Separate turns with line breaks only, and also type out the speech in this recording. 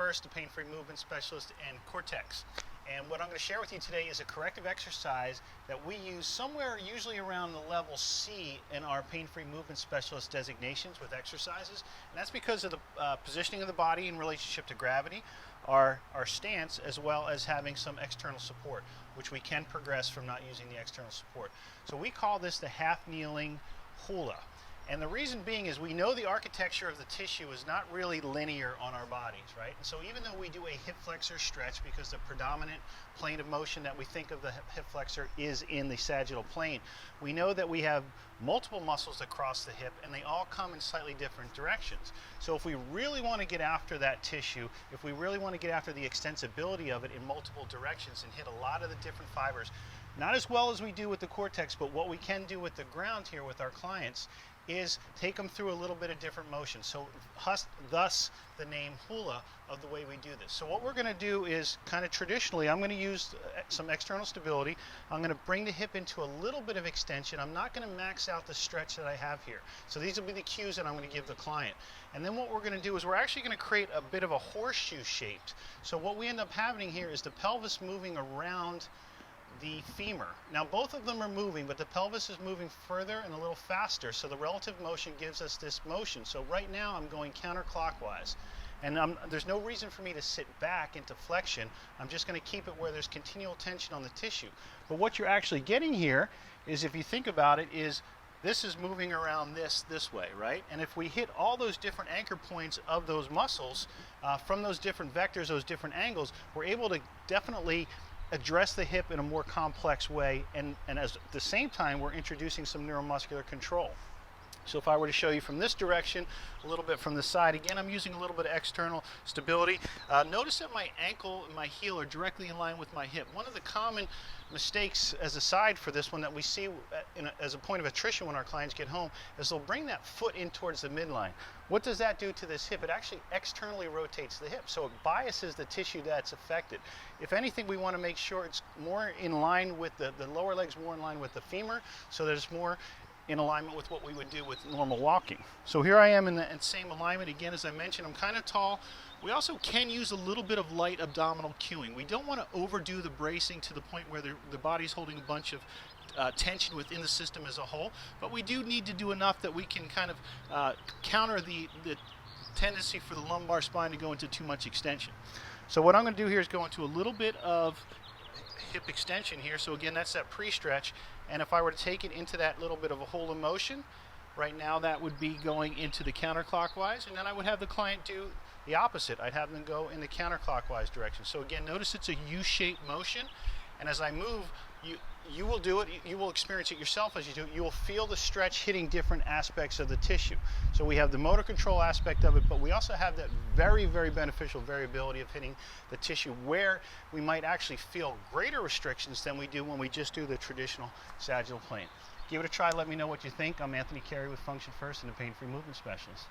First, the pain-free movement specialist, and Cortex. And what I'm going to share with you today is a corrective exercise that we use somewhere usually around the level C in our pain-free movement specialist designations with exercises. And that's because of the positioning of the body in relationship to gravity, our stance, as well as having some external support, which we can progress from not using the external support. So we call this the half-kneeling Hula. And the reason being is we know the architecture of the tissue is not really linear on our bodies, right? And so even though we do a hip flexor stretch, because the predominant plane of motion that we think of the hip flexor is in the sagittal plane, we know that we have multiple muscles that cross the hip and they all come in slightly different directions. So if we really want to get after that tissue, if we really want to get after the extensibility of it in multiple directions and hit a lot of the different fibers, not as well as we do with the Cortex, but what we can do with the ground here with our clients is take them through a little bit of different motion. So thus the name Hula of the way we do this. So what we're going to do is kind of traditionally, I'm going to use some external stability. I'm going to bring the hip into a little bit of extension. I'm not going to max out the stretch that I have here. So these will be the cues that I'm going to give the client. And then what we're going to do is we're actually going to create a bit of a horseshoe shaped. So what we end up having here is the pelvis moving around the femur. Now both of them are moving, but the pelvis is moving further and a little faster, so the relative motion gives us this motion. So right now I'm going counterclockwise, and there's no reason for me to sit back into flexion. I'm just going to keep it where there's continual tension on the tissue. But what you're actually getting here is, if you think about it, is this is moving around this way, right? And if we hit all those different anchor points of those muscles from those different vectors, those different angles, we're able to definitely address the hip in a more complex way, and at the same time we're introducing some neuromuscular control. So if I were to show you from this direction, a little bit from the side, again I'm using a little bit of external stability. Notice that my ankle and my heel are directly in line with my hip. One of the common mistakes as a side for this one that we see as a point of attrition when our clients get home is they'll bring that foot in towards the midline. What does that do to this hip? It actually externally rotates the hip, so it biases the tissue that's affected. If anything, we want to make sure it's more in line with the lower legs, more in line with the femur, so that it's more in alignment with what we would do with normal walking. So here I am in the same alignment. Again, as I mentioned, I'm kind of tall. We also can use a little bit of light abdominal cueing. We don't want to overdo the bracing to the point where the body's holding a bunch of tension within the system as a whole, but we do need to do enough that we can kind of counter the tendency for the lumbar spine to go into too much extension. So what I'm going to do here is go into a little bit of hip extension here. So again, that's that pre-stretch, and if I were to take it into that little bit of a Hula motion, right now that would be going into the counterclockwise, and then I would have the client do the opposite. I'd have them go in the counterclockwise direction. So again, notice it's a U-shaped motion, and as I move, you will do it, you will experience it yourself as you do it. You will feel the stretch hitting different aspects of the tissue. So we have the motor control aspect of it, but we also have that very, very beneficial variability of hitting the tissue where we might actually feel greater restrictions than we do when we just do the traditional sagittal plane. Give it a try, let me know what you think. I'm Anthony Carey with Function First and the Pain-Free Movement Specialist.